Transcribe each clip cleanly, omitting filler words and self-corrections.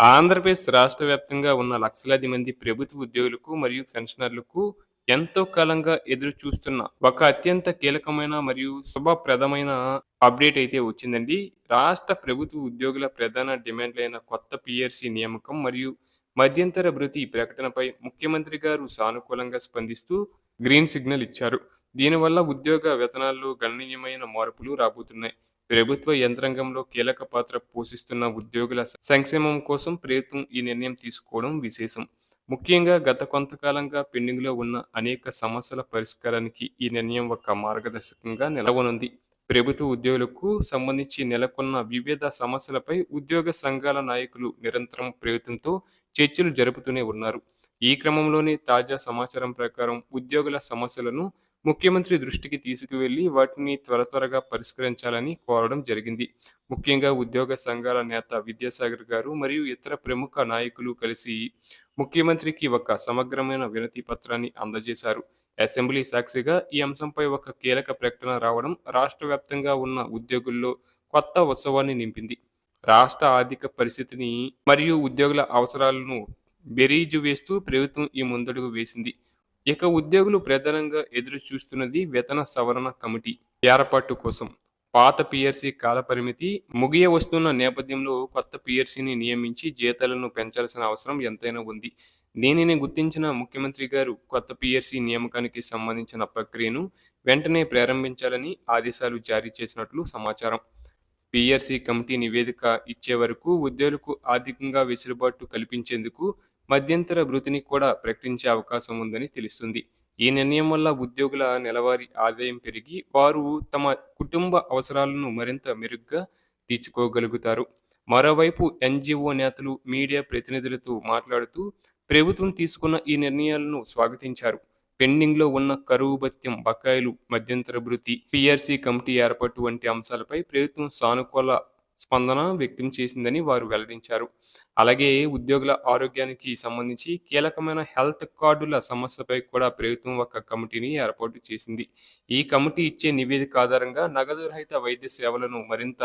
ఆంధ్రప్రదేశ్ రాష్ట్ర వ్యాప్తంగా ఉన్న లక్షలాది మంది ప్రభుత్వ ఉద్యోగులకు మరియు పెన్షనర్లకు ఎంతో కాలంగా ఎదురు చూస్తున్న ఒక అత్యంత కీలకమైన మరియు శుభప్రదమైన అప్డేట్ అయితే వచ్చిందండి. రాష్ట్ర ప్రభుత్వ ఉద్యోగుల ప్రధాన డిమాండ్లైన కొత్త పిఆర్సీ నియామకం మరియు మధ్యంతర భృతి ప్రకటనపై ముఖ్యమంత్రి గారు సానుకూలంగా స్పందిస్తూ గ్రీన్ సిగ్నల్ ఇచ్చారు. దీనివల్ల ఉద్యోగ వేతనాల్లో గణనీయమైన మార్పులు రాబోతున్నాయి. ప్రభుత్వ యంత్రాంగంలో కీలక పాత్ర పోషిస్తున్న ఉద్యోగుల సంక్షేమం కోసం ప్రభుత్వం ఈ నిర్ణయం తీసుకోవడం విశేషం. ముఖ్యంగా గత కొంతకాలంగా పెండింగ్‌లో ఉన్న అనేక సమస్యల పరిష్కారానికి ఈ నిర్ణయం ఒక మార్గదర్శకంగా నిలవనుంది. ప్రభుత్వ ఉద్యోగులకు సంబంధించి నెలకొన్న వివిధ సమస్యలపై ఉద్యోగ సంఘాల నాయకులు నిరంతరం ప్రభుత్వంతో చర్చలు జరుపుతూనే ఉన్నారు. ఈ క్రమంలోనే తాజా సమాచారం ప్రకారం ఉద్యోగుల సమస్యలను ముఖ్యమంత్రి దృష్టికి తీసుకువెళ్లి వాటిని త్వరగా పరిష్కరించాలని కోరడం జరిగింది. ముఖ్యంగా ఉద్యోగ సంఘాల నేత విద్యాసాగర్ గారు మరియు ఇతర ప్రముఖ నాయకులు కలిసి ముఖ్యమంత్రికి ఒక సమగ్రమైన వినతి పత్రాన్ని అందజేశారు. అసెంబ్లీ సాక్షిగా ఈ అంశంపై ఒక కీలక ప్రకటన రావడం రాష్ట్ర వ్యాప్తంగా ఉన్న ఉద్యోగుల్లో కొత్త ఉత్సవాన్ని నింపింది. రాష్ట్ర ఆర్థిక పరిస్థితిని మరియు ఉద్యోగుల అవసరాలను బేరీజు వేస్తూ ప్రభుత్వం ఈ ముందడుగు వేసింది. ఇక ఉద్యోగులు ప్రధానంగా ఎదురు చూస్తున్నది వేతన సవరణ కమిటీ ఏర్పాటు కోసం. పాత పిఆర్సీ కాలపరిమితి ముగియ వస్తున్న నేపథ్యంలో కొత్త పిఆర్సీని నియమించి జీతాలను పెంచాల్సిన అవసరం ఎంతైనా ఉంది. దీనిని గుర్తించిన ముఖ్యమంత్రి గారు కొత్త పిఆర్సీ నియామకానికి సంబంధించిన ప్రక్రియను వెంటనే ప్రారంభించాలని ఆదేశాలు జారీ చేసినట్లు సమాచారం. పిఆర్సీ కమిటీ నివేదిక ఇచ్చే వరకు ఉద్యోగులకు ఆర్థికంగా వెసులుబాటు కల్పించేందుకు మధ్యంతర భృతిని కూడా ప్రకటించే అవకాశం ఉందని తెలుస్తుంది. ఈ నిర్ణయం వల్ల ఉద్యోగుల నెలవారీ ఆదాయం పెరిగి వారు తమ కుటుంబ అవసరాలను మరింత మెరుగ్గా తీర్చుకోగలుగుతారు. మరోవైపు ఎన్జిఓ నేతలు మీడియా ప్రతినిధులతో మాట్లాడుతూ ప్రభుత్వం తీసుకున్న ఈ నిర్ణయాలను స్వాగతించారు. పెండింగ్లో ఉన్న కరువు భత్యం బకాయిలు, మధ్యంతర భృతి, పిఆర్సీ కమిటీ ఏర్పాటు వంటి అంశాలపై ప్రభుత్వం సానుకూల స్పందన వ్యక్తం చేసిందని వారు వెల్లడించారు. అలాగే ఉద్యోగుల ఆరోగ్యానికి సంబంధించి కీలకమైన హెల్త్ కార్డుల సమస్యపై కూడా ప్రభుత్వం ఒక కమిటీని ఏర్పాటు చేసింది. ఈ కమిటీ ఇచ్చే నివేదిక ఆధారంగా నగదు రహిత వైద్య సేవలను మరింత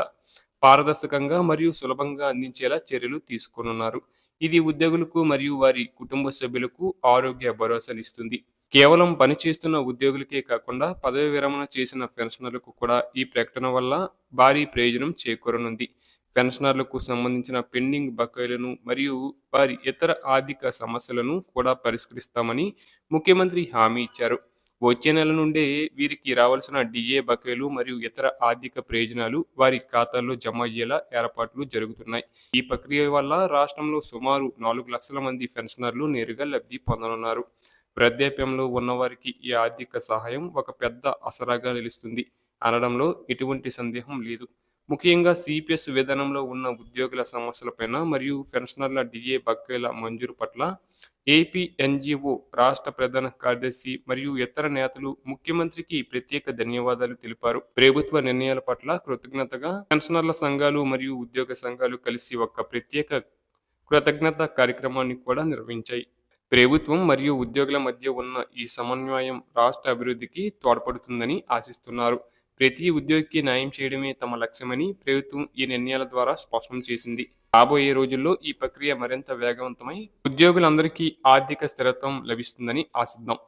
పారదర్శకంగా మరియు సులభంగా అందించేలా చర్యలు తీసుకోనున్నారు. ఇది ఉద్యోగులకు మరియు వారి కుటుంబ సభ్యులకు ఆరోగ్య భరోసానిస్తుంది. కేవలం పనిచేస్తున్న ఉద్యోగులకే కాకుండా పదవి విరమణ చేసిన పెన్షనర్లకు కూడా ఈ ప్రకటన వల్ల భారీ ప్రయోజనం చేకూరనుంది. పెన్షనర్లకు సంబంధించిన పెండింగ్ బకాయిలను మరియు వారి ఇతర ఆర్థిక సమస్యలను కూడా పరిష్కరిస్తామని ముఖ్యమంత్రి హామీ ఇచ్చారు. వచ్చే నెల నుండే వీరికి రావాల్సిన డిఏ బకాయిలు మరియు ఇతర ఆర్థిక ప్రయోజనాలు వారి ఖాతాల్లో జమ అయ్యేలా ఏర్పాట్లు జరుగుతున్నాయి. ఈ ప్రక్రియ వల్ల రాష్ట్రంలో సుమారు 4 లక్షల మంది పెన్షనర్లు నేరుగా లబ్ధి పొందనున్నారు. వృద్ధాప్యంలో ఉన్నవారికి ఈ ఆర్థిక సహాయం ఒక పెద్ద ఆసరాగా నిలుస్తుంది అనడంలో ఎటువంటి సందేహం లేదు. ముఖ్యంగా సిపిఎస్ విధానంలో ఉన్న ఉద్యోగుల సమస్యలపైన మరియు పెన్షనర్ల డిఏ బకాయిల మంజూరు పట్ల ఏపీ ఎన్జిఓ రాష్ట్ర ప్రధాన కార్యదర్శి మరియు ఇతర నేతలు ముఖ్యమంత్రికి ప్రత్యేక ధన్యవాదాలు తెలిపారు. ప్రభుత్వ నిర్ణయాల పట్ల కృతజ్ఞతగా పెన్షనర్ల సంఘాలు మరియు ఉద్యోగ సంఘాలు కలిసి ఒక ప్రత్యేక కృతజ్ఞత కార్యక్రమాన్ని కూడా నిర్వహించాయి. ప్రభుత్వం మరియు ఉద్యోగుల మధ్య ఉన్న ఈ సమన్వయం రాష్ట్ర అభివృద్ధికి తోడ్పడుతుందని ఆశిస్తున్నారు. ప్రతి ఉద్యోగికి న్యాయం చేయడమే తమ లక్ష్యమని ప్రభుత్వం ఈ నిర్ణయాల ద్వారా స్పష్టం చేసింది. రాబోయే రోజుల్లో ఈ ప్రక్రియ మరింత వేగవంతమై ఉద్యోగులందరికీ ఆర్థిక స్థిరత్వం లభిస్తుందని ఆశిద్దాం.